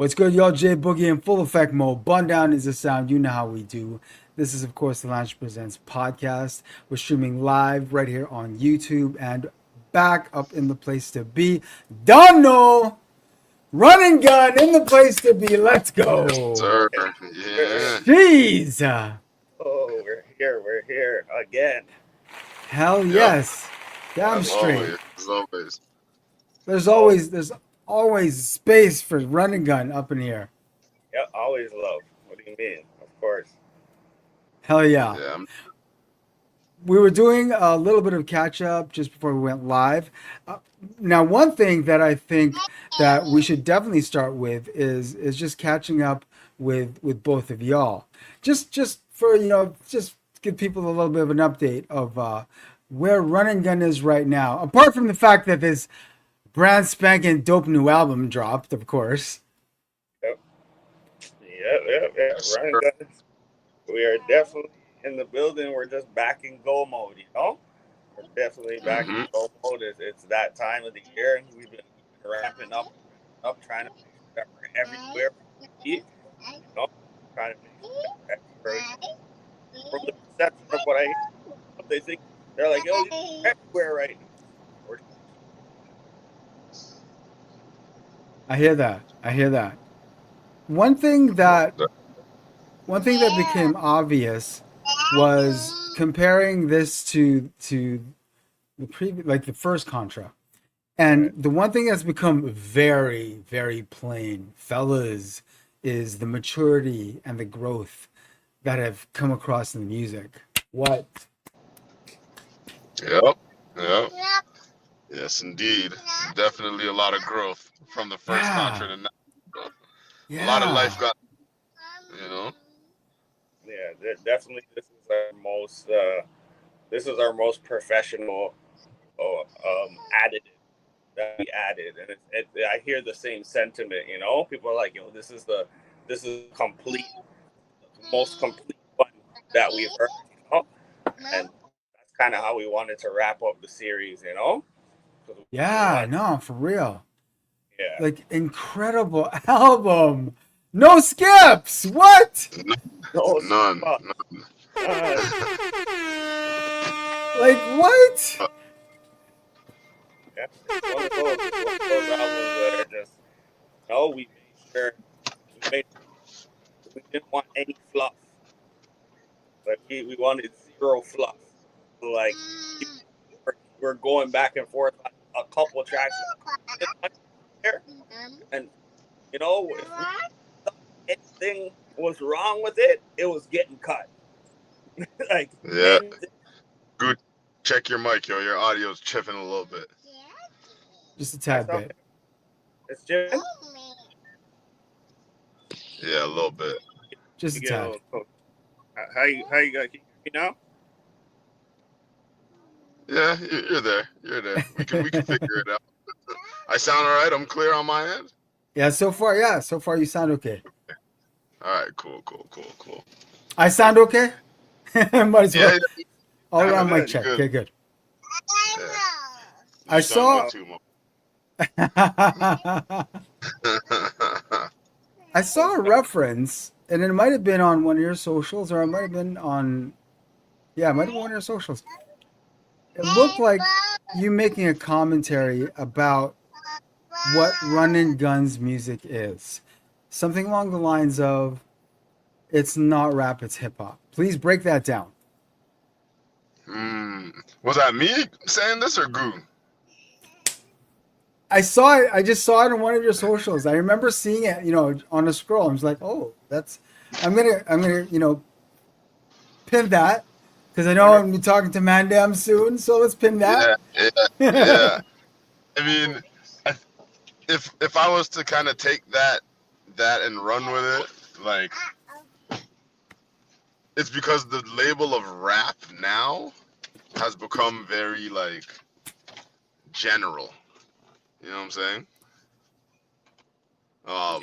What's good, y'all? J Boogie in full effect mode. Bun down is the sound. You know how we do. This is, of course, the Lounge Presents podcast. We're streaming live right here on YouTube and back up in the place to be. Dono! Run and gun in the place to be. Let's Yes, go. sir. Yeah. Jeez. Oh, we're here. We're here again. Hell Yep. yes. Damn As straight. always. As always. There's always space for run and gun up in here. Yeah, always love. What do you mean? Of course. Hell yeah. Yeah. We were doing a little bit of catch up just before we went live. Now, one thing that I think that we should definitely start with is just catching up with both of y'all. Just for just give people a little bit of an update of where Run and Gun is right now. Apart from the fact that this brand spanking dope new album dropped, of course. Yep. Yep. Yes, Running sir. guns. We are definitely in the building. We're just back in go mode, you know? We're definitely back in go mode. It's that time of the year, and we've been ramping up, trying to make sure that we're everywhere. You know? Trying to make sure that we're everywhere. From the perception of what I hear, what they think, they're like, yo, you're everywhere right now. We're I hear that. One thing that became obvious was comparing this to the previous, like the first Contra. And the one thing that's become very, very plain, fellas, is the maturity and the growth that have come across in the music. What? Yep. Yep. Yes, indeed. Definitely a lot of growth from the first Contra to now. A lot of life got, you know. Yeah, definitely. This is our most professional additive that we added, and I hear the same sentiment. You know, people are like, "Yo, this is complete, most complete one that we've heard." You know, and that's kind of how we wanted to wrap up the series. You know. Yeah, no, for real. Yeah. Like incredible album. No skips. What? None. Like what? Yeah, it's one of those albums that are just, we made sure we didn't want any fluff. Like we wanted zero fluff. Like we're going back and forth on a couple tracks here, and if anything was wrong with it, it was getting cut. Like yeah. Good. Check your mic, yo. Your audio's chipping a little bit. Just a tad bit. It's chipping? Yeah, a little bit. Just a tad. How you got? Can you hear me now? Yeah, you're there. You're there. We can figure it out. I sound all right. I'm clear on my end. Yeah, so far you sound okay. All right, cool. I sound okay? Might as well. Yeah. All around mic check. Okay, good. Yeah. I saw I saw a reference, and it might have been on one of your socials, or it might have been on it might have been one of your socials. It looked like you making a commentary about what Run and Gun's music is. Something along the lines of, it's not rap, it's hip hop. Please break that down. Was that me saying this or Goo? I saw it. I just saw it on one of your socials. I remember seeing it, on a scroll. I was like, oh, I'm gonna, pin that because I know I'm gonna be talking to Mandam soon. So let's pin that. Yeah. I mean, if I was to kind of take that and run with it, like, it's because the label of rap now has become very, like, general. You know what I'm saying?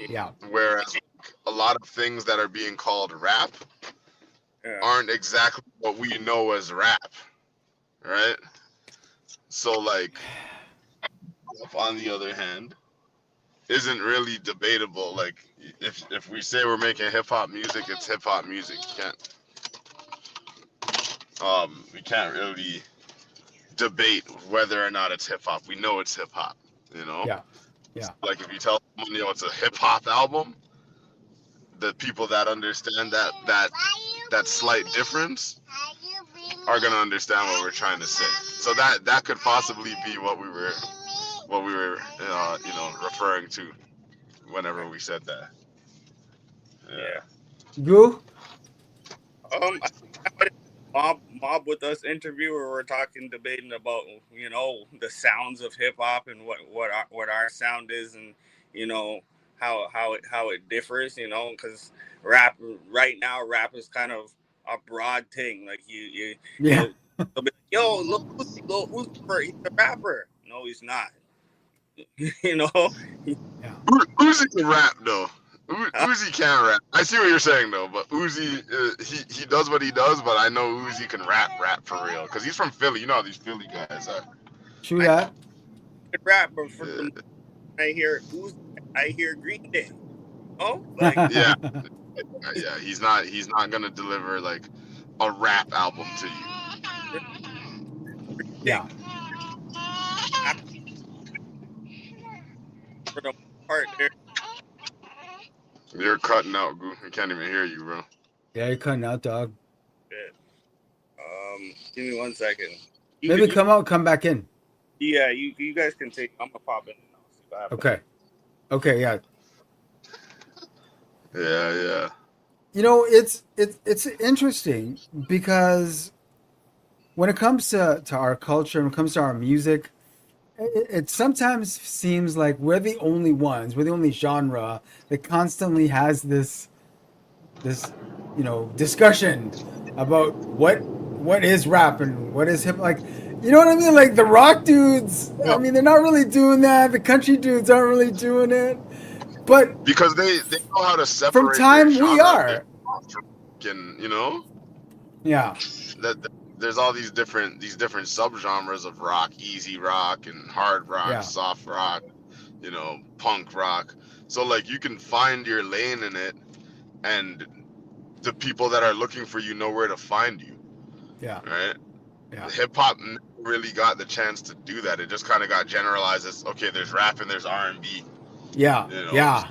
Yeah. Whereas a lot of things that are being called rap aren't exactly what we know as rap, right? So, like, on the other hand, isn't really debatable. Like if we say we're making hip hop music, it's hip hop music. We can't really debate whether or not it's hip hop. We know it's hip hop. You know, Yeah. Yeah. like if you tell someone, it's a hip hop album, the people that understand that slight difference are gonna understand what we're trying to say. So that could possibly be what we were referring to whenever we said that. Yeah. Goo? Mob with us interview where we're talking, debating about the sounds of hip hop and what our sound is, and how it differs, because rap right now, rap is kind of a broad thing. Like Yeah. they'll be like, yo, Lil Uzi, he's a rapper. No, he's not. Yeah. Uzi can rap though. Uzi can rap. I see what you're saying though, but Uzi, he does what he does, but I know Uzi can rap for real because he's from Philly. You know how these Philly guys are. True that. I rap, but I hear Uzi, I hear Green Day. Oh, like Yeah, yeah. He's not gonna deliver like a rap album to you. Yeah. For the part there. You're cutting out, Goo. I can't even hear you, bro. Yeah, you're cutting out, dog. Good. Give me 1 second. Maybe come out, come back in. Yeah, you guys can take. I'm gonna pop in now. See what happens. Okay. Okay, yeah. Yeah. It's interesting because when it comes to our culture, when it comes to our music, it sometimes seems like we're the only genre that constantly has this discussion about what is rap and what is hip, like, you know what I mean? Like the rock dudes, I mean, they're not really doing that. The country dudes aren't really doing it. But because they know how to separate from time their we genre, are. and Yeah. that there's all these different subgenres of rock, easy rock and hard rock, Yeah. soft rock, punk rock. So like you can find your lane in it, and the people that are looking for you know where to find you. Yeah. Right? Yeah. Hip hop never really got the chance to do that. It just kind of got generalized as, okay, there's rap and there's R&B. Yeah. Yeah.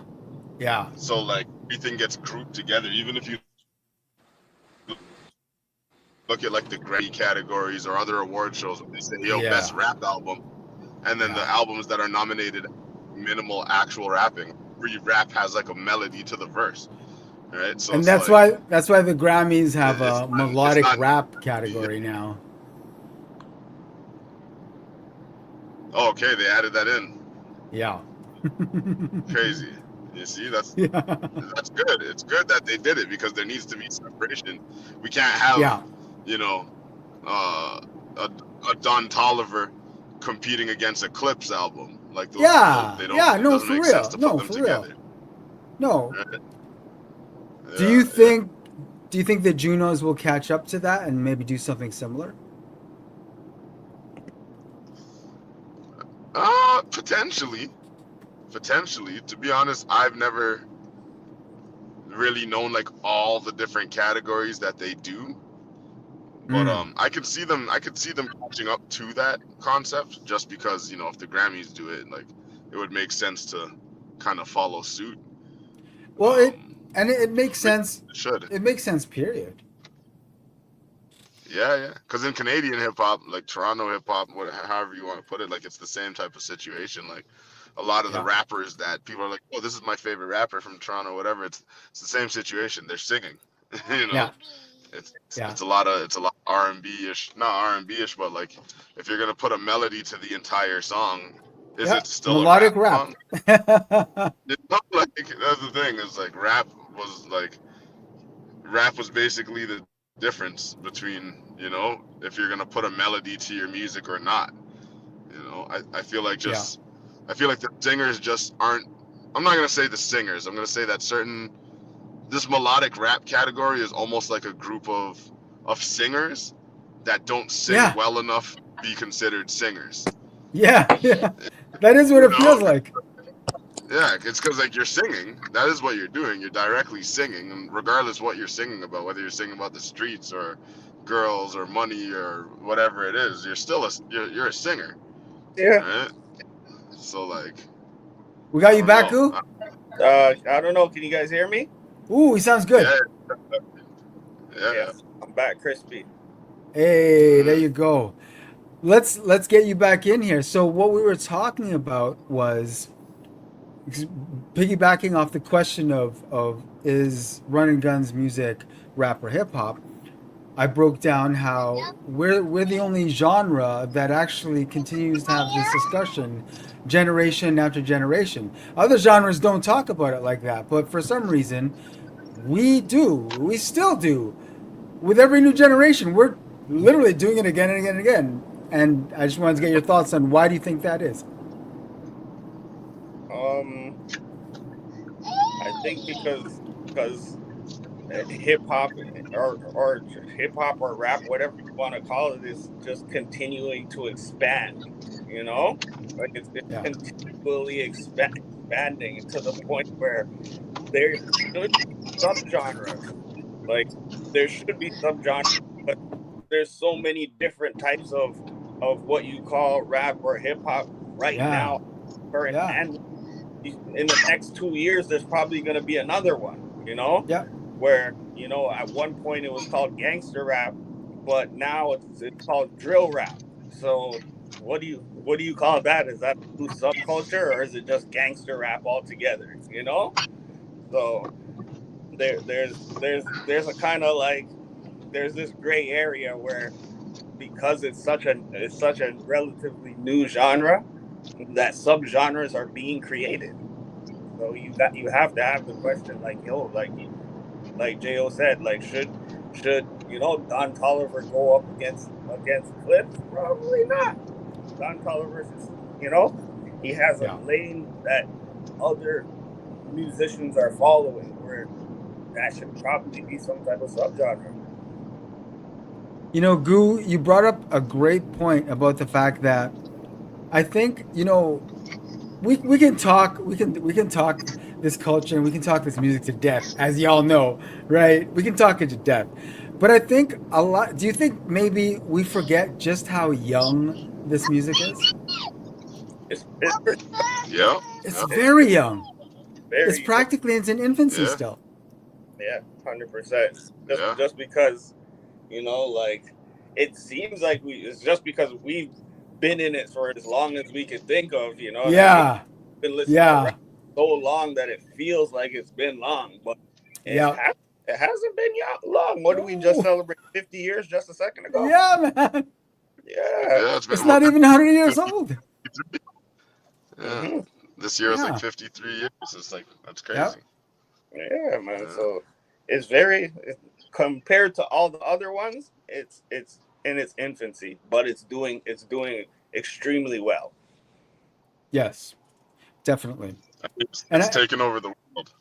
Yeah. So like everything gets grouped together. Even if you look at like the Grammy categories or other award shows, they say, best rap album, and then the albums that are nominated, minimal actual rapping. Every rap has like a melody to the verse, right? So and that's why the Grammys have a melodic rap category now. Oh, okay, they added that in. Yeah. Crazy. You see, that's good. It's good that they did it because there needs to be separation. We can't have a Don Tolliver competing against a Clips album. Like those, they don't. It doesn't make sense to put them together. No. Right? Do you think the Junos will catch up to that and maybe do something similar? Potentially. To be honest, I've never really known like all the different categories that they do. But I could see them catching up to that concept just because, if the Grammys do it, like it would make sense to kind of follow suit. Well, it makes sense. It should. It makes sense, period. Yeah. Because in Canadian hip hop, like Toronto hip hop, however you want to put it, like it's the same type of situation. Like a lot of the rappers that people are like, oh, this is my favorite rapper from Toronto, whatever. It's the same situation. They're singing, Yeah. It's a lot of R&B-ish, not R&B-ish, but like if you're gonna put a melody to the entire song, is it still melodic a rap? It's not like, that's the thing. It's like rap was basically the difference between if you're gonna put a melody to your music or not. I feel like I feel like the singers just aren't. I'm not gonna say the singers. I'm gonna say that this melodic rap category is almost like a group of singers that don't sing well enough to be considered singers. Yeah. That is what it feels like. Yeah, it's because like you're singing. That is what you're doing. You're directly singing, and regardless what you're singing about, whether you're singing about the streets or girls or money or whatever it is, you're still you're a singer, Yeah. right? So like, We got I you don't back, know. Goo? I don't know. Can you guys hear me? Ooh, he sounds good. Yeah, yeah. Yes, I'm back, crispy. Hey, there Mm-hmm. you go. Let's get you back in here. So what we were talking about was piggybacking off the question of is Run and Gun's music rap or hip hop. I broke down how we're the only genre that actually continues to have this discussion generation after generation. Other genres don't talk about it like that, but for some reason we do. We still do. With every new generation, we're literally doing it again and again and again. And I just wanted to get your thoughts on why do you think that is? Um, I think because hip hop or hip hop or rap, whatever you want to call it, is just continuing to expand. You know, like it's Yeah. continually expanding to the point where there should be subgenres. Like there should be subgenres, but there's so many different types of what you call rap or hip hop right Yeah. now, current, Yeah. and in the next 2 years, there's probably going to be another one. You know, Yeah. where at one point it was called gangster rap, but now it's called drill rap. So what do you call that? Is that a new subculture or is it just gangster rap altogether? So there's a kind of like there's this gray area where because it's such a relatively new genre that subgenres are being created. So you have to have the question like like J.O said, like should Don Tolliver go up against Cliff? Probably not. Don Tolliver's is he has a Yeah. lane that other musicians are following where that should probably be some type of subgenre. You know, Goo, you brought up a great point about the fact that I think, we can talk we can talk this culture and we can talk this music to death, as y'all know, right? We can talk it to death. But I think a lot do you think maybe we forget just how young this music is? It's pretty Yeah, It's yeah, very young. It's very practically in its infancy yeah, still. yeah, 100%. Just yeah. just because like it seems like it's just because we've been in it for as long as we could think of. You know what I mean? Yeah. Been listening to Yeah. rap so long that it feels like it's been long, but it Yeah. has. It hasn't been long. What did we just Oh, celebrate 50 years just a second ago? yeah, man. Yeah. Yeah, it's It's been not even 100 years 50. old. Yeah, hmm this year is like Yeah. 53 years. It's like that's Yeah. crazy. Yeah, man. Yeah, So it's very compared to all the other ones, it's in its infancy, but it's doing extremely well. Yes. Definitely. And it's taken over the world.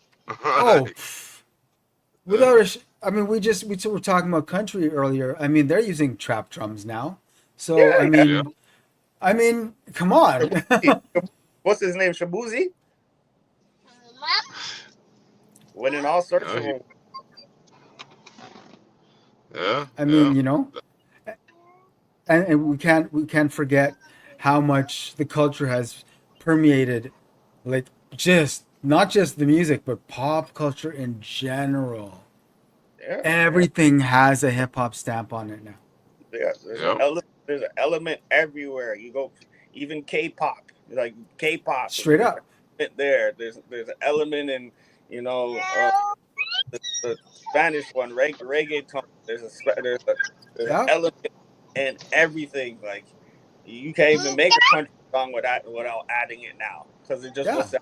oh, Like, uh, without I mean, we were talking about country earlier. I mean, they're using trap drums now. So, Yeah, yeah. yeah, I mean, come on. Shabuzi. What's his name? Shabuzi winning all sorts yeah, of awards. yeah, I yeah, mean, and we can't forget how much the culture has permeated, like just not just the music, but pop culture in general. Yeah, yeah, Everything has a hip hop stamp on it now. yeah. There's an yeah. element. There's an element everywhere. You go, even K-pop. Like K-pop, Straight there's an up. element there. There's an element in you know the Spanish one, reggaeton. There's an Yeah. element in everything. Like you can't even make a country song without adding it now because it just will Yeah.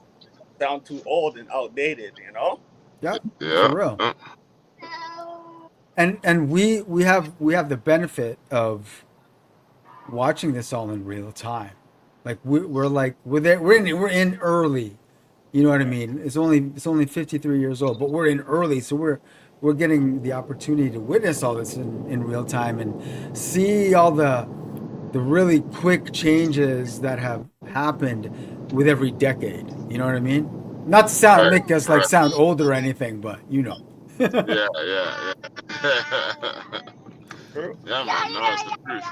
sound too old and outdated. Yeah. For Yeah. real. And we have the benefit of watching this all in real time. Like we're like we're there we're in early. You know what I mean? It's only 53 years old, but we're in early, so we're getting the opportunity to witness all this in real time and see all the really quick changes that have happened with every decade. You know what I mean? Not to sound Right, make us like right. sound old or anything, but you know. Yeah, yeah, yeah. True. Yeah, man. No, it's the truth.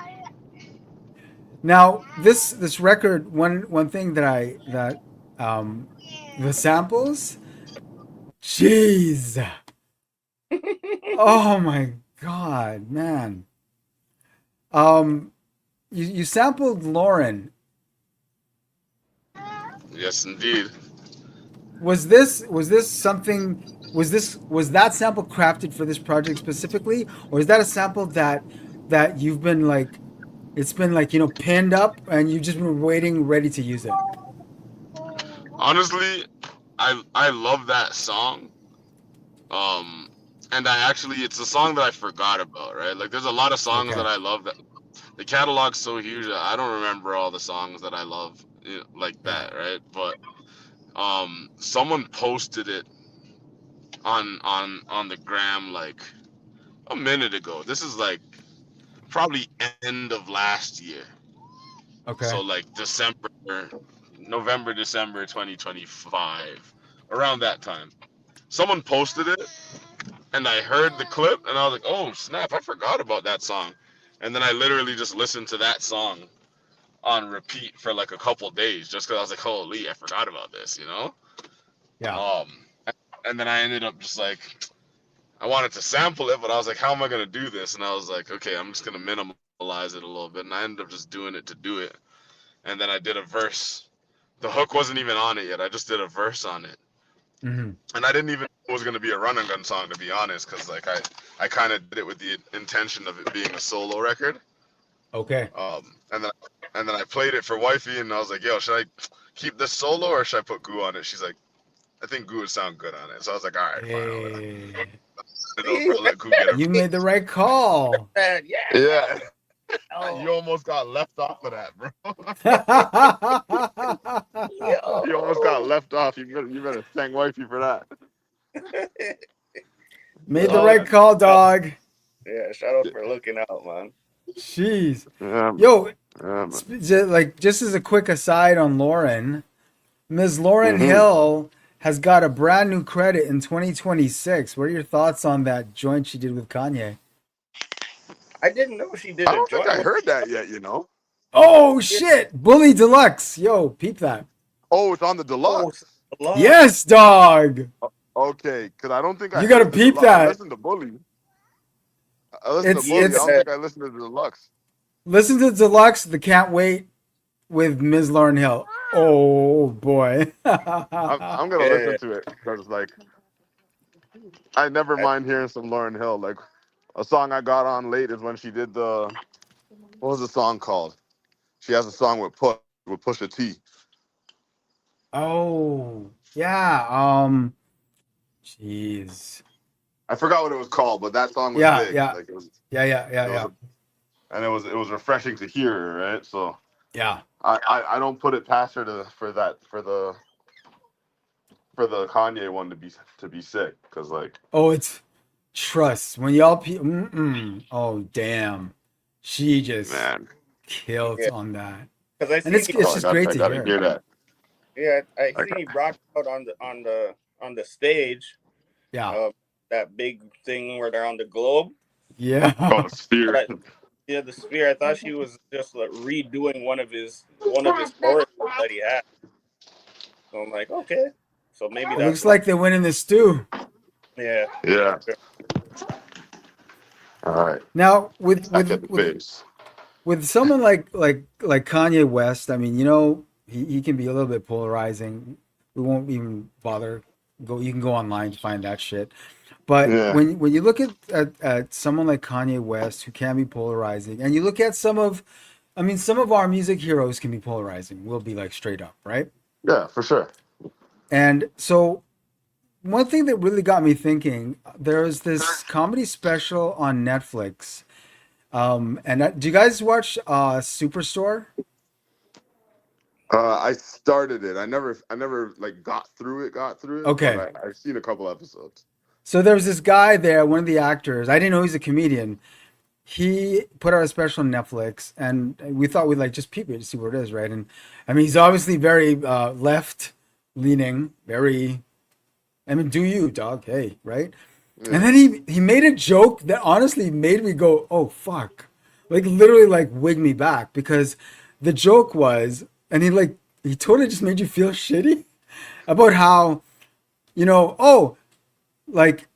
Now, this record, one thing that um the samples, jeez. Oh my god, man. Um you sampled Lauren. Yes, indeed. Was this something was that sample crafted for this project specifically, or is that a sample that you've been like it's been like, pinned up and you've just been waiting ready to use it? Honestly, I love that song. Um, and it's a song that I forgot about, right? Like, there's a lot of songs Okay. that I love that the catalog's so huge that I don't remember all the songs that I love, like Yeah. that, right? But someone posted it on the gram like a minute ago. This is like probably end of last year. Okay. So like November, December 2025, around that time. Someone posted it, and I heard the clip, and I was like, "Oh snap! I forgot about that song." And then I literally just listened to that song on repeat for like a couple days, just because I was like, "Holy, I forgot about this," you know. Yeah. Um, and then I ended up just like, I wanted to sample it, but I was like, "How am I gonna do this?" And I was like, "Okay, I'm just gonna minimalize it a little bit," and I ended up just doing it to do it. And then I did a verse. The hook wasn't even on it yet. I just did a verse on it, Hmm. and I didn't even know it was gonna be a run and gun song, to be honest, because like I kind of did it with the intention of it being a solo record. Okay. And then I played it for wifey, and I was like, "Yo, should I keep this solo or should I put Goo on it?" She's like, "I think Goo would sound good on it." So I was like, "All right, fine. Hey, I'll let Goo get it." you made the right call. Yeah. Yeah, Oh, you almost got left off of that, bro. You almost got yo. left off. You better thank wifey for that. Made the Oh, right call, dog. yeah. Shout out for looking out, man. Jeez. Yeah, Yo, man. like just as a quick aside on Lauren, Ms. Lauren Mm-hmm. Hill has got a brand new credit in 2026. What are your thoughts on that joint she did with Kanye? I didn't know she did I a don't think joint. I heard that yet. You know? Oh shit! Bully Deluxe. Yo, peep that. Oh, it's on the Oh, deluxe. love. Yes, dog. Okay, because I don't think I You gotta heard the peep deluxe. I that. listened to Bully. I listened to It's Bully. I it's don't think I listened to the deluxe. listen to Deluxe, the Can't Wait with Ms. Lauren Hill. Oh boy. I'm gonna Yeah. listen to it because like I never mind hearing some Lauryn Hill. Like a song I got on late is when she did the what was the song called? She has a song with Pusha T. Oh, yeah. Jeez. I forgot what it was called, but that song was Yeah, big. yeah. Like Yeah, yeah, yeah, it was yeah. a, and it was refreshing to hear, right? So Yeah. I don't put it past her for the Kanye one to be sick because like Oh, it's trust. When y'all oh damn. She just man, killed Yeah. on that. Because I And seen it's oh just great I to gotta hear. hear that. yeah, I I seen got, he brought out on the stage, Yeah. uh, that big thing where they're on the globe. oh Yeah. the sphere. But yeah, the sphere. I thought she was just like redoing one of his choruses that he had. So I'm like, okay, so maybe It that's looks what. like they went in the stew. Yeah, Yeah. All right. Now with Back at with the with base. with someone like Kanye West, I mean, he can be a little bit polarizing. We won't even bother go. You can go online to find that shit. But Yeah. when you look at someone like Kanye West, who can be polarizing, and you look at some of our music heroes can be polarizing. We'll be like straight up, right? Yeah, for sure. And so one thing that really got me thinking, there's this comedy special on Netflix. Do you guys watch Superstore? I started it. I never like got through it, but Okay. I've seen a couple episodes. So there was this guy there, one of the actors. I didn't know he's a comedian, he put out a special on Netflix, and we thought we'd like just peep it to see what it is, right? And I mean, he's obviously very left leaning, very. I mean, do you, dog? Hey, right? And Yeah. then he made a joke that honestly made me go, "Oh fuck!" Like literally, like wig me back because the joke was, and he totally just made you feel shitty about how oh, like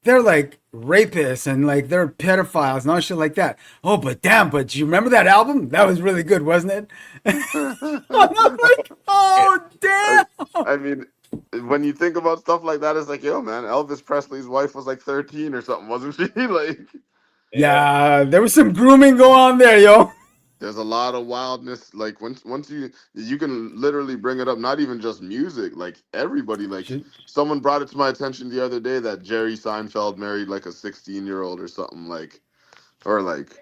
they're like rapists and like they're pedophiles and all shit like that. Oh, but damn, but do you remember that album? That was really good, wasn't it? I'm like, Yeah, oh I, damn. I mean, when you think about stuff like that, it's like, yo, man, Elvis Presley's wife was like 13 or something, wasn't she? Like, yeah, Yeah, there was some grooming going on there, yo. there's a lot of wildness. Like once you can literally bring it up, not even just music, like everybody. Like Shit. someone brought it to my attention the other day that Jerry Seinfeld married like a 16-year-old or something, like, or like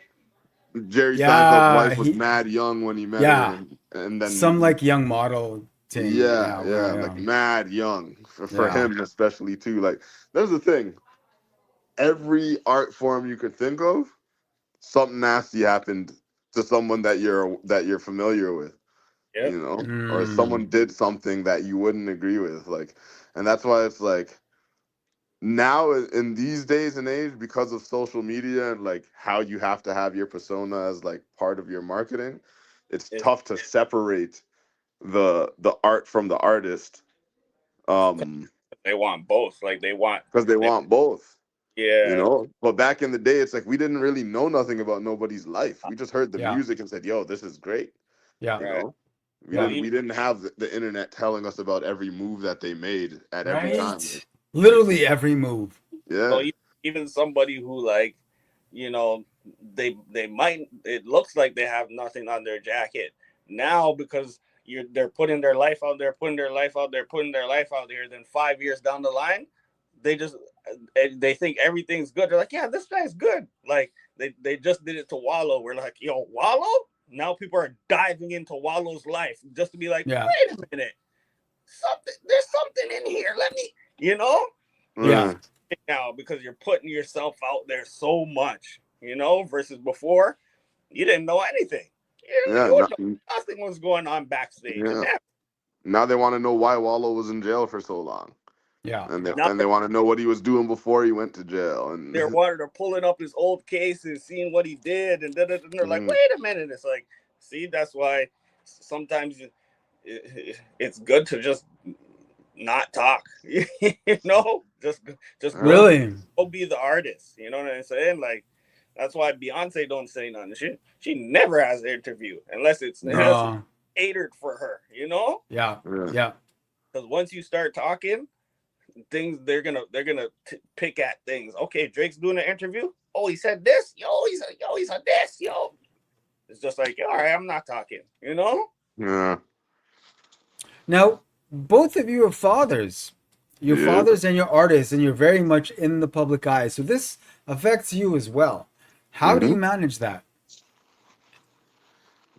Jerry Seinfeld's Yeah, wife was mad young when he met her, yeah, and some then like young model thing. yeah, Yeah, yeah, yeah, like mad young for yeah, him especially too. Like there's the thing, every art form you could think of, something nasty happened to someone that you're familiar with, yep. or mm, someone did something that you wouldn't agree with, like, and that's why it's like now in these days and age, because of social media and like how you have to have your persona as like part of your marketing, it's It's tough to separate the art from the artist, um they want both. Like because they want both. yeah, But back in the day, it's like we didn't really know nothing about nobody's life. We just heard the yeah, music and said, "Yo, this is great." yeah, You right. know, we Well, yeah. didn't even we didn't have the internet telling us about every move that they made at every time. Like, Right? Literally every move. well, yeah, even somebody who like, you know, they might. It looks like they have nothing on their jacket now because they're putting their life out there, putting their life out there, putting their life out there. Then 5 years down the line, they just they think everything's good. They're like, yeah, this guy's good. Like they just did it to Wallow. We're like, yo, Wallow. Now people are diving into Wallow's life just to be like, Yeah, wait a minute, something. There's something in here. Let me, it's yeah, yeah, now because you're putting yourself out there so much, versus before you didn't know anything. You yeah, would know nothing was going on backstage, and yeah. Now they want to know why Wallow was in jail for so long, yeah, and they now and they want to know what he was doing before he went to jail, and they're pulling up his old cases, seeing what he did, and they're like, mm, wait a minute. It's like, see, that's why sometimes it's good to just not talk, just yeah, really. go be the artist. You know what I'm saying? Like that's why Beyonce don't say nothing. She never has an interview unless it's No. catered for her. Yeah, yeah, yeah, Because once you start talking, things they're gonna pick at things. Okay, Drake's doing an interview. Oh, he said this. He said this. Yo, it's just like, all right, I'm not talking. yeah, Now, both of you are fathers. You're yeah. fathers and you're artists, and you're very much in the public eye. So this affects you as well. How do Hmm. you manage that?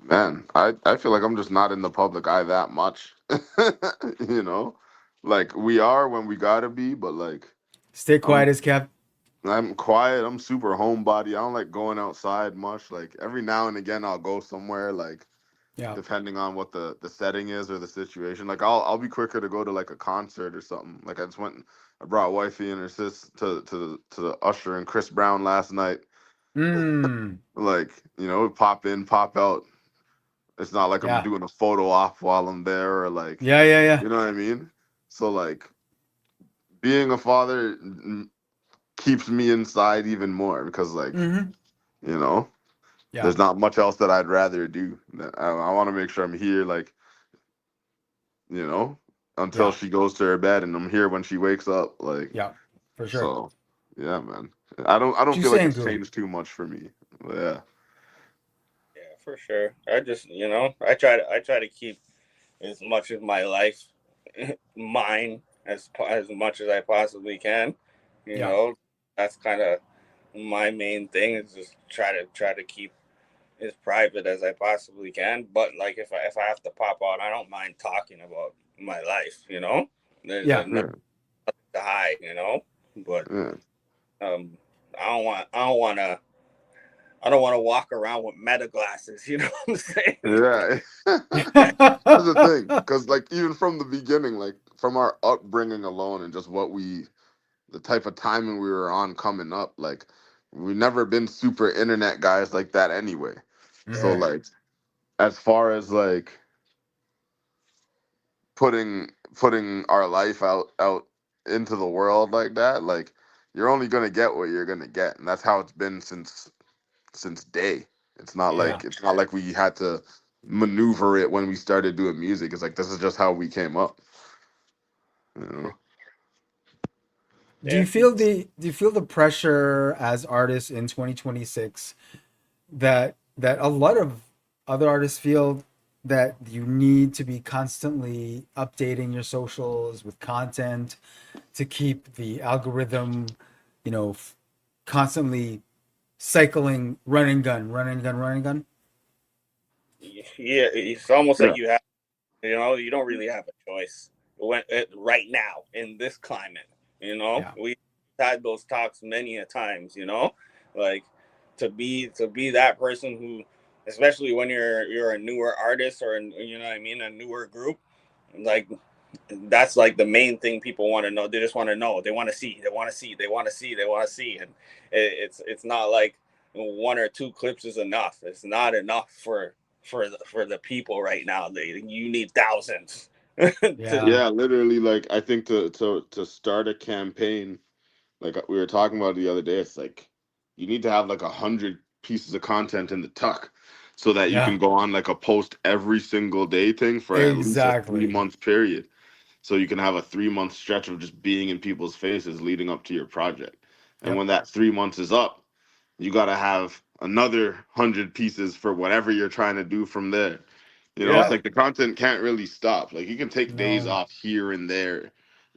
Man, I feel like I'm just not in the public eye that much. you know, like we are when we gotta be, but like Stay I'm quiet as kept. I'm quiet. I'm super homebody. I don't like going outside much. Like every now and again, I'll go somewhere. Like Yeah. depending on what the setting is or the situation. Like I'll be quicker to go to like a concert or something. Like I just went. I brought wifey and her sis to the Usher and Chris Brown last night. Hmm. Like pop in, pop out. It's not like I'm Yeah. doing a photo op while I'm there or like, Yeah. Yeah. Yeah. you know what I mean? So like being a father keeps me inside even more because like, Mm-hmm. you know, Yeah. there's not much else that I'd rather do. I want to make sure I'm here like, you know, until Yeah. she goes to her bed and I'm here when she wakes up like, Yeah. For sure. so yeah, man. I don't feel like Juicy it's Goo. changed too much for me. But yeah. Yeah, for sure. I just, I try to keep as much of my life mine as much as I possibly can. You Yeah. know, that's kind of my main thing is just try to keep as private as I possibly can. But like if I have to pop out, I don't mind talking about my life. There's Yeah. nothing Yeah. to hide. But Yeah. um, I don't want to. I don't want to walk around with meta glasses. You know what I'm saying? Yeah. That's the thing, because like even from the beginning, like from our upbringing alone, and just the type of timing we were on coming up, like we've never been super internet guys like that anyway. So Right. like, as far as like putting our life out into the world like that, like you're only gonna get what you're gonna get, and that's how it's been since day. It's not Yeah. like we had to maneuver it when we started doing music. It's like this is just how we came up. You know? Yeah. Do you feel the pressure as artists in 2026 that a lot of other artists feel, that you need to be constantly updating your socials with content to keep the algorithm, you know, constantly cycling run and gun, run and gun, run and gun? Yeah. It's almost Yeah. like you don't really have a choice right now in this climate. Yeah. We had those talks many a times. Like to be that person who, especially when you're a newer artist or you know what I mean, a newer group, like that's like the main thing people want to know. They just want to know. They want to see. They want to see. They want to see. They want to see. And it's not like one or two clips is enough. It's not enough for the people right now. You need thousands. Yeah. Yeah, literally, like I think to start a campaign, like we were talking about the other day, it's like you need to have like 100 pieces of content in the tuck, so that you Yeah. can go on like a post every single day thing for at least a three Exactly. month period. So you can have a 3 month stretch of just being in people's faces leading up to your project. And Yep. when that 3 months is up, you gotta have another 100 pieces for whatever you're trying to do from there. It's Yeah. like the content can't really stop. Like you can take days No. off here and there.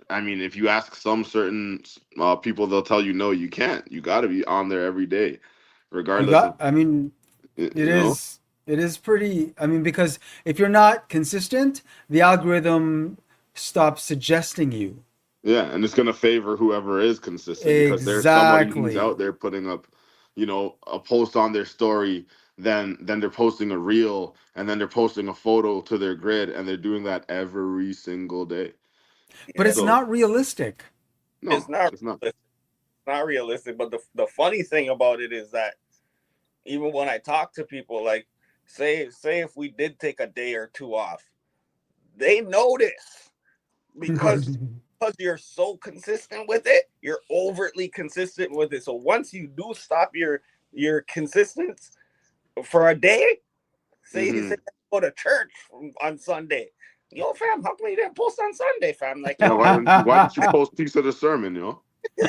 I mean, if you ask some certain people, they'll tell you no, you can't. You got to be on there every day, You regardless of got, I mean, you it know. is it is pretty, I mean, because if you're not consistent, the algorithm stops suggesting you. Yeah, and it's gonna favor whoever is consistent because there's somebody who's Exactly. out there putting up, a post on their story. Then they're posting a reel, and then they're posting a photo to their grid, and they're doing that every single day. But Yeah. it's So not realistic. no, It's not it's not. realistic. Not realistic. But the funny thing about it is that even when I talk to people, like say if we did take a day or two off, they notice because you're so consistent with it. You're overtly consistent with it. So once you do stop your consistence for a day, say Hmm. you go to church on Sunday. Yo, fam, how come you didn't post on Sunday, fam? Like, Yeah, yo, bro, why didn't you post piece of the sermon, yo, I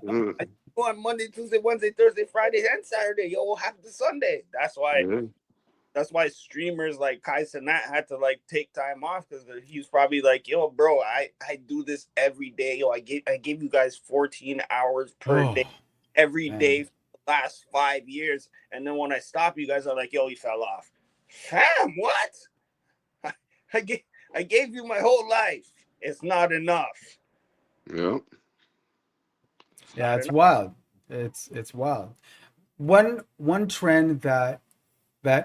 Mhm. go on Monday, Tuesday, Wednesday, Thursday, Friday, and Saturday. Yo, we'll have the Sunday. That's why. Yeah. That's why streamers like Kai Cenat had to like take time off because he's probably like, yo, bro, I do this every day. Yo, I gave you guys 14 hours per Oh, day every day man. for the last 5 years, and then when I stop, you guys are like, yo, he fell off. Fam, what? I gave I gave you my whole life. It's not enough. Yeah. It's Yeah, not it's enough. wild. It's wild. One trend that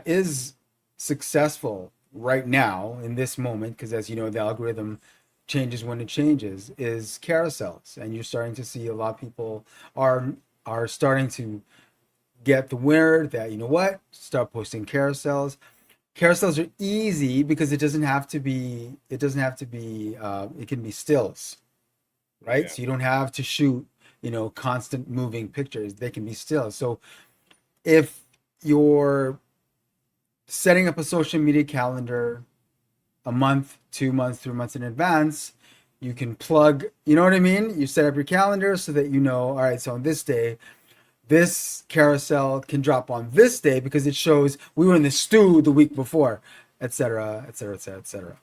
is successful right now in this moment, because as you know, the algorithm changes when it changes, is carousels, and you're starting to see a lot of people are starting to get the word that, you know what, start posting carousels. Carousels are easy because it can be stills, right? Yeah. So you don't have to shoot, constant moving pictures. They can be stills. So if you're setting up a social media calendar a month, 2 months, 3 months in advance, you can plug, you know what I mean? You set up your calendar so that you know, all right, so on this day, this carousel can drop on this day because it shows we were in the stew the week before, etc., etc., etc., etc.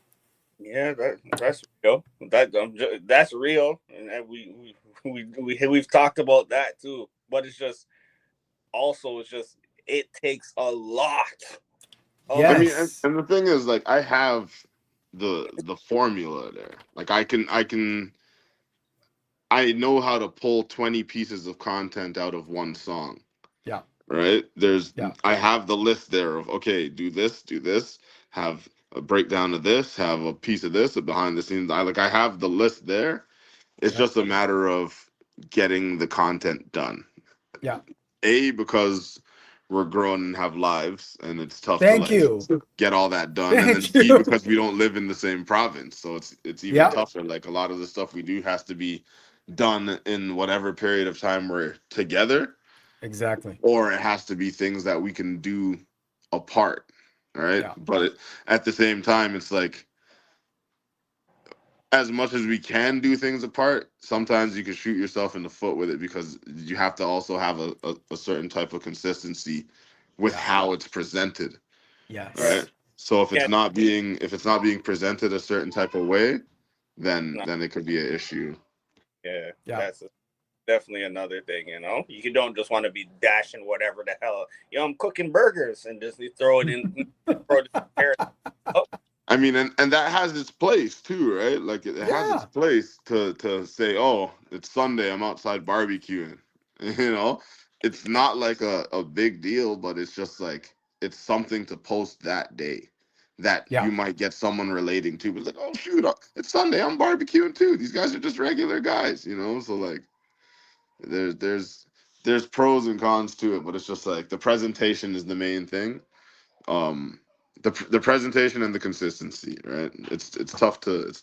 Yeah, that's real. That's real, and we've talked about that too. But it's just it takes a lot. I A mean, and, Yes. and the thing is, like, I have the formula there. Like, I know how to pull 20 pieces of content out of one song. Yeah. right? Yeah. I have the list there of, okay, do this, have a breakdown of this, have a piece of this, a behind the scenes. I have the list there. It's Yeah. just a matter of getting the content done. Yeah. A, because we're grown and have lives, and it's tough to Thank like you. get all that done. And then Thank B, you. because we don't live in the same province, so it's even Yeah. tougher. Like a lot of the stuff we do has to be done in whatever period of time we're together, Exactly. or it has to be things that we can do apart. All right, Yeah. but at the same time, it's like as much as we can do things apart, sometimes you can shoot yourself in the foot with it because you have to also have a certain type of consistency with Yeah. how it's presented. Yeah. Right. Yes. So Yeah. if it's not being presented a certain type of way, No, then it could be an issue. yeah. Yeah. That's definitely another thing, you know. You don't just want to be dashing whatever the hell. I'm cooking burgers and just throw it in, throw it in there. Oh, I mean, and that has its place too, right? Like it has its Yeah. place to say, oh, it's Sunday, I'm outside barbecuing. You know, it's not like a big deal, but it's just like it's something to post that day that Yeah. you might get someone relating to. But like, oh shoot, it's Sunday, I'm barbecuing too. These guys are just regular guys, you know. So like, there's pros and cons to it, but it's just like the presentation is the main thing. um the presentation and the consistency, right? It's tough to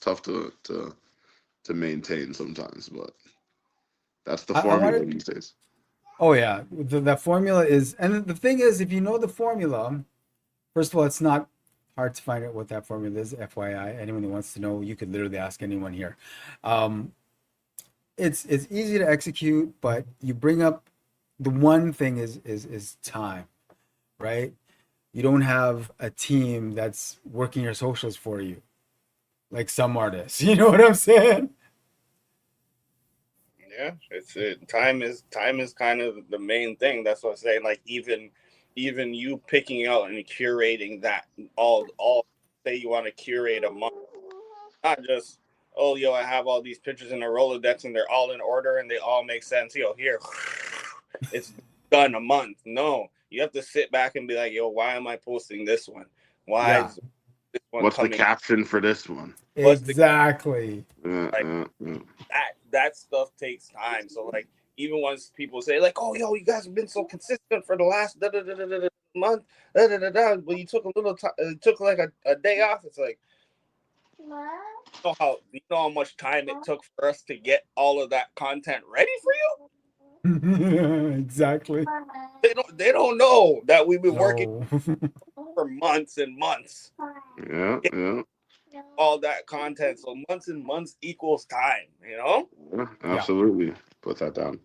maintain sometimes, but that's the I formula wanted. these days. Oh yeah. The formula is, and the thing is, if you know the formula, first of all, it's not hard to find out what that formula is. FYI, anyone who wants to know, you could literally ask anyone here. Um, it's easy to execute, but you bring up the one thing is time, right? You don't have a team that's working your socials for you, like some artists. You know what I'm saying? yeah, it's it. Time is kind of the main thing. That's what I'm saying. Like even you picking out and curating that all say you want to curate a month, not just oh yo I have all these pictures in a Rolodex and they're all in order and they all make sense. Yo here, it's done a month. No, you have to sit back and be like yo why am I posting this one? Why Yeah, is this one What's the coming? caption for this one? What's the exactly. like? Yeah. That stuff takes time. So like even once people say like, "Oh, yo, you guys have been so consistent for the last month," but you took a little time, took like a day off. It's like you know how much time it took for us to get all of that content ready for you. Exactly. They don't know that we've been working No. for months and months Yeah, to get yeah, all that content. So months and months equals time. You know. yeah, Yeah. absolutely. Put that down.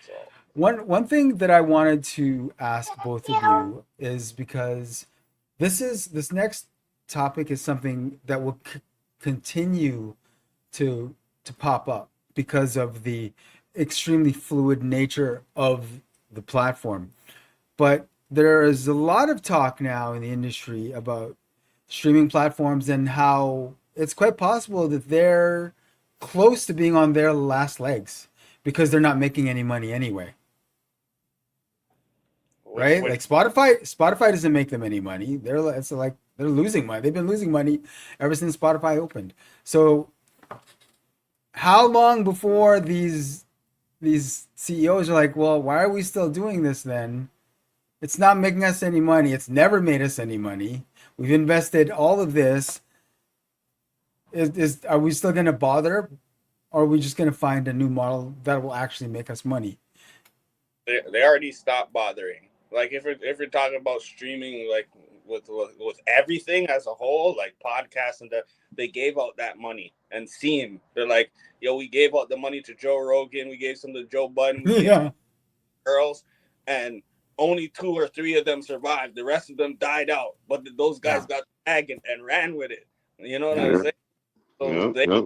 So One thing that I wanted to ask both of you is because this next topic is something that will continue to pop up because of the extremely fluid nature of the platform. But there is a lot of talk now in the industry about streaming platforms and how it's quite possible that they're close to being on their last legs because they're not making any money anyway. Right? which Like Spotify doesn't make them any money. It's like they're losing money. They've been losing money ever since Spotify opened. So how long before these CEOs are like, well, why are we still doing this then? It's not making us any money. It's never made us any money. We've invested all of this. Is are we still going to bother, or are we just going to find a new model that will actually make us money? they already stopped bothering. Like if we're talking about streaming, like with everything as a whole, like podcasts and that, they gave out that money and seen they're like, yo, we gave out the money to Joe Rogan, we gave some to Joe Budden, we gave some Yeah, to girls, and only 2 or 3 of them survived. The rest of them died out, but those guys yeah, got tagged and ran with it. You know what I'm yeah, Yeah, saying? So yeah, yeah.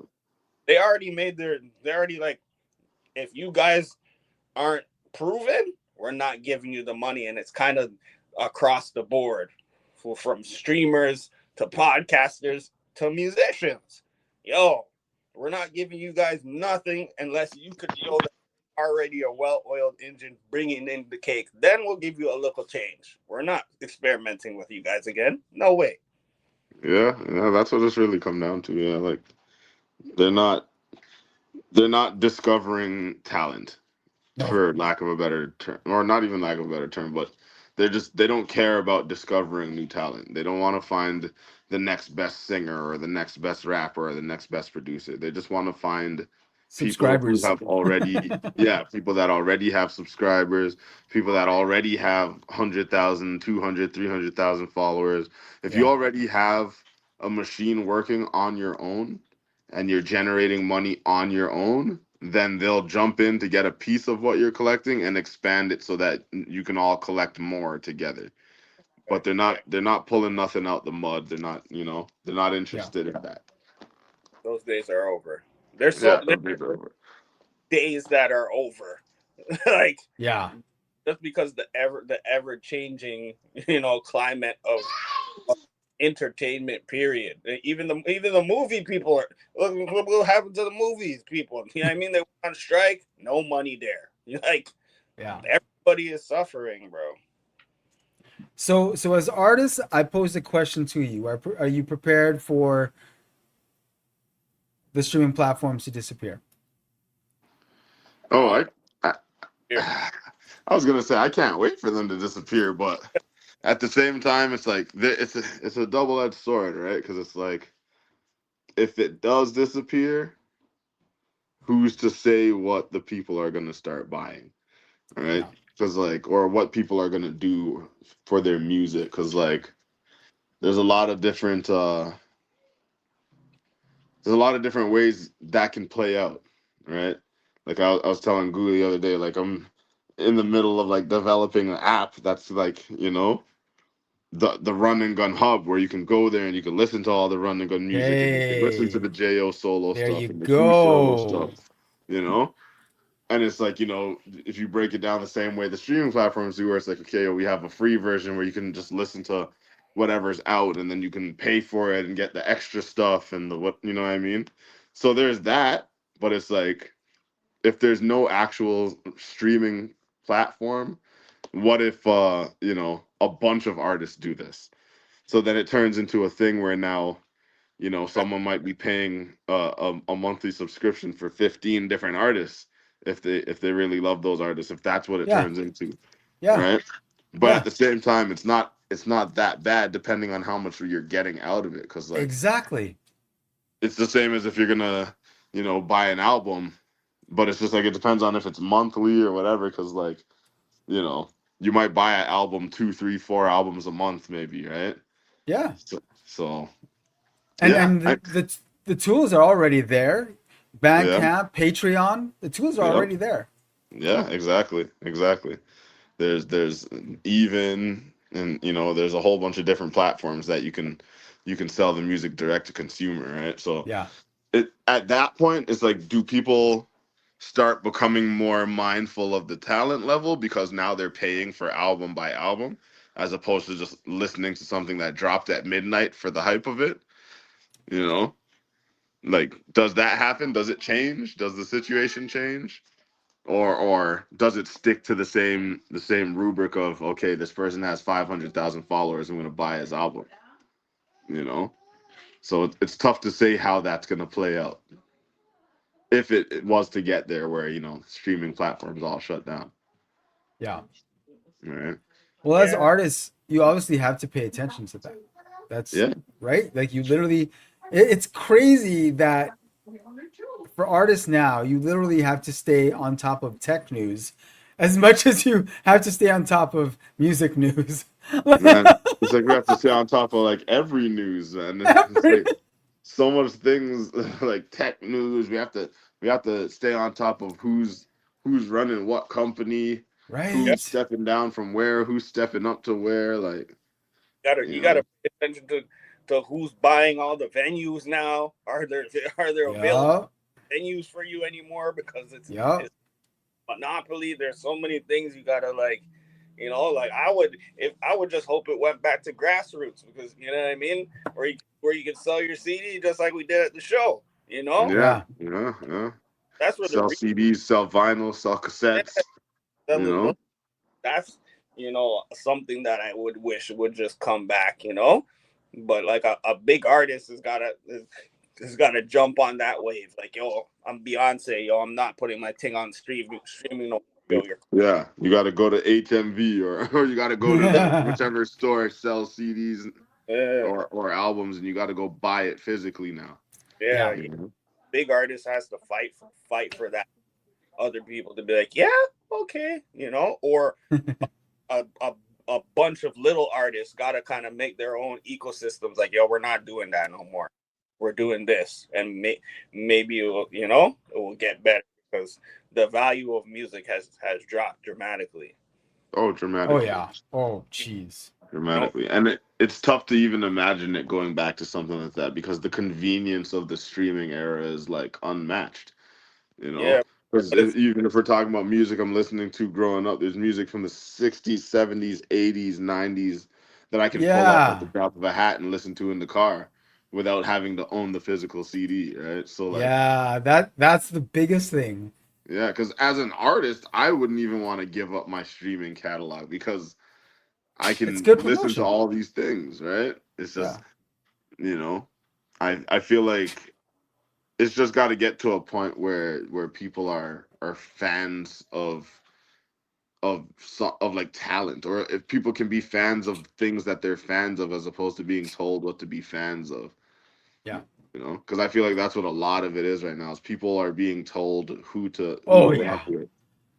they already made they already like if you guys aren't proven, we're not giving you the money. And it's kind of across the board from streamers to podcasters to musicians. Yo, we're not giving you guys nothing unless you could show that already a well-oiled engine bringing in the cake. Then we'll give you a little change. We're not experimenting with you guys again. No way. Yeah, yeah, that's what it's really come down to. Yeah, like they're not they're not discovering talent, No. for lack of a better term, or not even lack of a better term, but they don't care about discovering new talent. They don't want to find the next best singer or the next best rapper or the next best producer. They just want to find people who Subscribers. have already, yeah, people that already have subscribers, people that already have 100,000, 200, 300,000 followers. If you Yeah. already have a machine working on your own and you're generating money on your own, then they'll jump in to get a piece of what you're collecting and expand it so that you can all collect more together. But they're not pulling nothing out the mud. They're not Yeah. interested in that. Those days are over. Yeah, There's days that are over. Like Yeah. just because the ever changing, climate of entertainment period. Even the movie people are what happened to the movies people? You know what I mean? They went on strike, no money there. Like Yeah. everybody is suffering, bro. So as artists, I pose a question to you. Are you prepared for the streaming platforms to disappear? Oh, Um, I here. I was gonna say I can't wait for them to disappear, but at the same time, it's like it's a double-edged sword, right? Because it's like if it does disappear, who's to say what the people are gonna start buying, right? Yeah. Because like, or what people are gonna do for their music, because like there's a lot of different there's a lot of different ways that can play out, right? Like I was telling Goo the other day, like I'm in the middle of like developing an app that's like, the run and gun hub where you can go there and you can listen to all the run and gun music and you can listen to Hey, the J.O solo there stuff you and the Goo solo go. stuff, you know? And it's like, if you break it down the same way the streaming platforms do, where it's like, okay, we have a free version where you can just listen to whatever's out and then you can pay for it and get the extra stuff and the what, you know what I mean? So there's that, but it's like, if there's no actual streaming platform, what if, a bunch of artists do this? So then it turns into a thing where now, someone might be paying a monthly subscription for 15 different artists if they really love those artists, if that's what it Yeah. turns into, Yeah. right? But at Yeah. the same time, it's not that bad depending on how much you're getting out of it, because like Exactly. it's the same as if you're gonna buy an album, but it's just like it depends on if it's monthly or whatever, because like you know you might buy an album, two, three, four albums a month maybe, right? Yeah. So And yeah, and the tools are already there. yeah. Bandcamp, Patreon, the tools are Yep. already there. Yeah, exactly. There's even, and there's a whole bunch of different platforms that you can sell the music direct to consumer, right? So Yeah. it at that point it's like, do people start becoming more mindful of the talent level because now they're paying for album by album as opposed to just listening to something that dropped at midnight for the hype of it? You know, like, does that happen? Does it change? Does the situation change? Or does it stick to the same rubric of, okay, this person has 500,000 followers, I'm going to buy his album, you know? So it's tough to say how that's going to play out if it was to get there where, streaming platforms all shut down, Yeah. right? Well, as Yeah. artists, you obviously have to pay attention to that. That's Yeah. right. Like you literally, it's crazy that for artists now, you literally have to stay on top of tech news as much as you have to stay on top of music news. Man, it's like we have to stay on top of like every news, man. It's like so much things like tech news. We have to stay on top of who's running what company, Yeah. who's Right. stepping down from where, who's stepping up to where, like, You gotta pay attention to who's buying all the venues now. Are there available Yeah. venues for you anymore? Because Yeah. it's monopoly. There's so many things you gotta like. Like I would just hope it went back to grassroots, because you know what I mean, where you can sell your CD just like we did at the show. yeah, Yeah. yeah, yeah. that's where sell CDs, sell vinyl, sell cassettes. You know, that's something that I would wish would just come back. But like a big artist has gotta jump on that wave. Like, yo, I'm Beyonce. Yo, I'm not putting my thing on streaming. No, yo, yeah, you got to go to HMV or you got to go to whichever store sells CDs yeah, or albums, and you got to go buy it physically now. yeah. You know? Big artist has to fight for that. Other people to be like, yeah, okay, or a bunch of little artists got to kind of make their own ecosystems. Like, yo, we're not doing that no more. We're doing this, and maybe it will get better because the value of music has dropped dramatically. Oh, Oh dramatically. yeah. Oh jeez. Dramatically. And it's tough to even imagine it going back to something like that because the convenience of the streaming era is like unmatched, you know? Yeah, Because but it's even if we're talking about music I'm listening to growing up, there's music from the 60s, 70s, 80s, 90s that I can pull up at the Yeah. drop of a hat and listen to in the car without having to own the physical CD, right? So, like, Yeah. That's the biggest thing. yeah, because as an artist, I wouldn't even want to give up my streaming catalog because I It's can good listen to promotion. all these things, right? It's Yeah. just, you know, I feel like it's just got to get to a point where people are fans of like talent, or if people can be fans of things that they're fans of as opposed to being told what to be fans of, Yeah. because I feel like that's what a lot of it is right now is people are being told who Oh to yeah. rock with.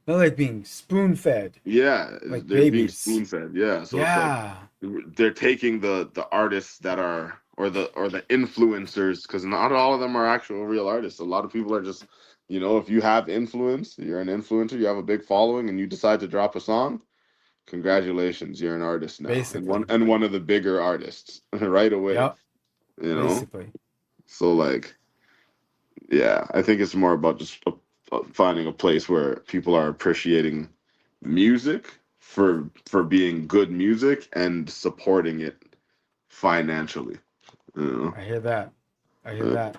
They're like being spoon fed Yeah, like they're being babies. spoon fed. Yeah, so it's like Yeah. they're taking the artists that are or the influencers because not all of them are actual real artists. A lot of people are just, if you have influence, you're an influencer, you have a big following, and you decide to drop a song. Congratulations, you're an artist now, and one Basically. and one of the bigger artists right away. Yep. You know, Basically. so like, yeah, I think it's more about just finding a place where people are appreciating music for being good music and supporting it financially. You I hear that. I hear know? that.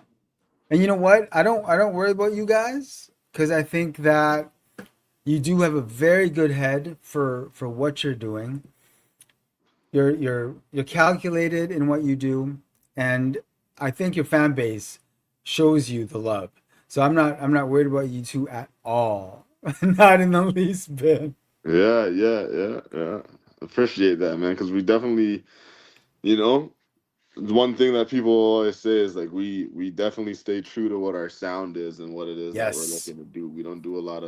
And you know what? I don't worry about you guys because I think that you do have a very good head for what you're doing. You're calculated in what you do, and I think your fan base shows you the love. So I'm not worried about you two at all. Not in the least bit. Yeah, yeah, yeah, yeah. Appreciate that, man, because we definitely, you know, one thing that people always say is like we definitely stay true to what our sound is and what it is that we're Yes. looking to do. We don't do a lot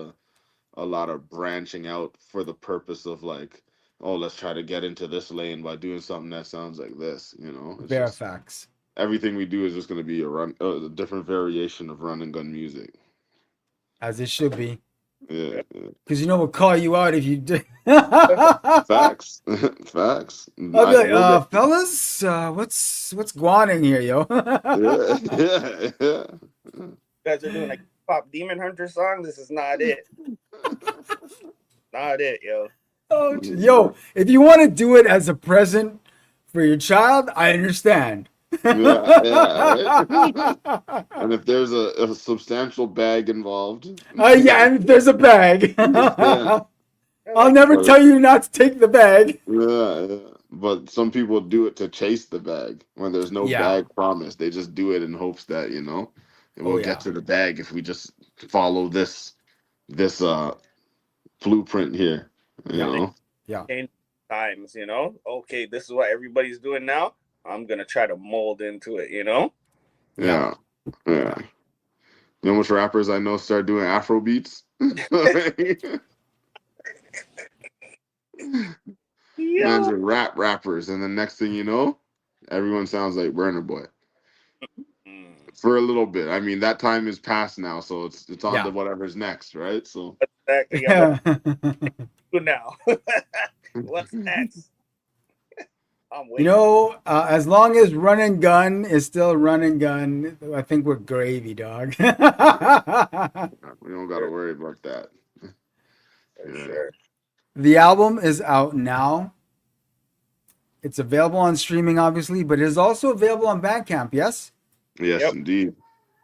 of branching out for the purpose of like, oh, let's try to get into this lane by doing something that sounds like this. It's just Verifax. everything we do is just going to be a different variation of run and gun music. As it should be. Yeah, yeah. Because we'll call you out if you do. I'll Facts, facts. be like, We'll get fellas, what's guaning here, yo? yeah, yeah, yeah. you guys are doing a pop Demon Hunter song. This is not it. Not it, yo. Oh, yo, if you want to do it as a present for your child, I understand. Yeah, yeah, right. And if there's a substantial bag involved, Yeah, and if there's a bag, yeah, I'll never but tell you not to take the bag. yeah, yeah. But some people do it to chase the bag when there's no Yeah. bag promised. They just do it in hopes that Oh we'll get yeah. to the bag if we just follow this blueprint here. You Yeah. know. Yeah. Change times, Okay, this is what everybody's doing now. I'm gonna try to mold into it. Yeah. Yeah, yeah. Yeah. You know which rappers I know start doing Afro beats? Man's Yeah. are rappers, and the next thing you know, everyone sounds like Burner Boy Mm. for a little bit. I mean, that time is past now, so it's on to Yeah. whatever's next, right? So Exactly. Yeah. What do now? What's next? I'm waiting. As long as run and gun is still run and gun, I think we're gravy, dog. we don't got to worry about that. For Yeah. sure. The album is out now. It's available on streaming, obviously, but it is also available on Bandcamp. Yes, Yes, Yep. indeed.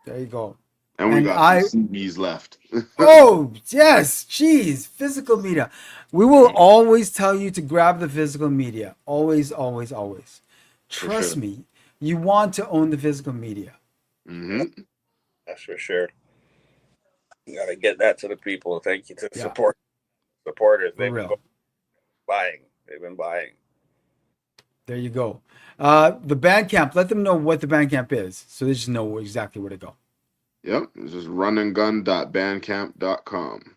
there you go. And we And got some CDs left. oh, yes, geez, physical media. We will always tell you to grab the physical media. Always, always, always. For Trust sure. me, you want to own the physical media. Mm-hmm. That's for sure. You got to get that to the people. Thank you to the Yeah. supporters. For They've been real. buying. They've been buying. There you go. The Bandcamp, let them know what the Bandcamp is so they just know exactly where to go. Yep. It's just runandgun.bandcamp.com.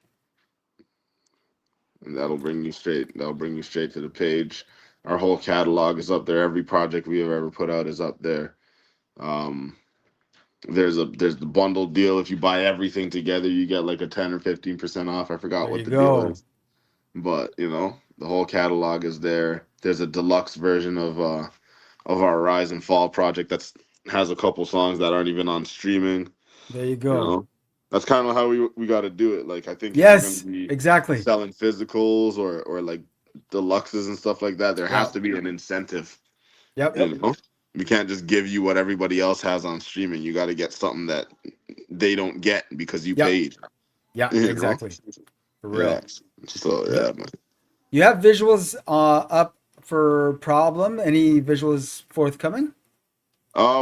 And that'll bring you straight to the page. Our whole catalog is up there. Every project we have ever put out is up there. There's the bundle deal. If you buy everything together, you get like a 10 or 15% off. I forgot There what you the deal go. is. But the whole catalog is there. There's a deluxe version of our Rise and Fall project that's has a couple songs that aren't even on streaming. There you You go. know, that's kind of how we got to do it. Like I think if we're gonna Yes, be exactly. selling physicals or like deluxes and stuff like that, there has Yeah. to be an incentive. Yep. You know, we can't just give you what everybody else has on streaming. You got to get something that they don't get because you Yep. paid. Yeah, You know, exactly. For yeah. real. So You, yeah, man. you have visuals up for Problem. Any visuals forthcoming?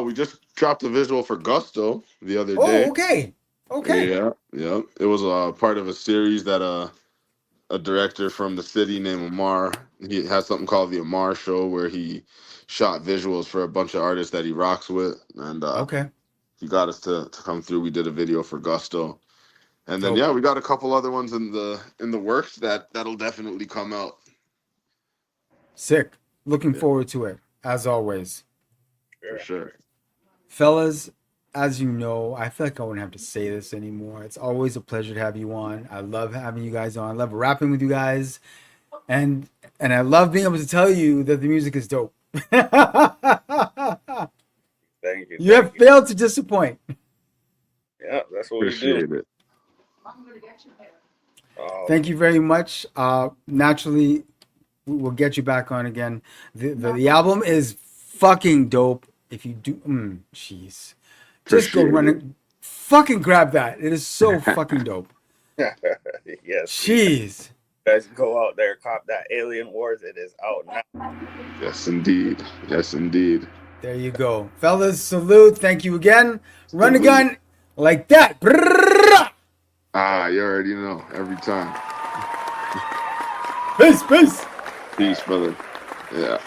We just dropped a visual for Gusto the other Oh, day. okay. Okay. Yeah, yeah. It was a part of a series that a director from the city named Amar. He has something called the Amar Show where he shot visuals for a bunch of artists that he rocks with, and Okay. he got us to come through. We did a video for Gusto, and then Dope. yeah, we got a couple other ones in the works that'll definitely come out. Sick. Looking Yeah, forward to it, as always. for sure. Fellas, as you know, I feel like I wouldn't have to say this anymore. It's always a pleasure to have you on. I love having you guys on. I love rapping with you guys. And I love being able to tell you that the music is dope. Thank you. You have failed to disappoint. Yeah, that's what we do. Appreciate it. Thank you very much. Naturally, we'll get you back on again. The album is fucking dope. If you do, jeez, just go Appreciate run it. it. Fucking grab that. It is so fucking dope. Yes. Jeez. Guys, go out there, cop that Alien Wars. It is out now. Yes, indeed. Yes, indeed. There you go. Fellas, salute. Thank you again. Run the Salute. gun like that. Brrrah. You already know. Every time. Peace, peace. Peace, brother. Yeah.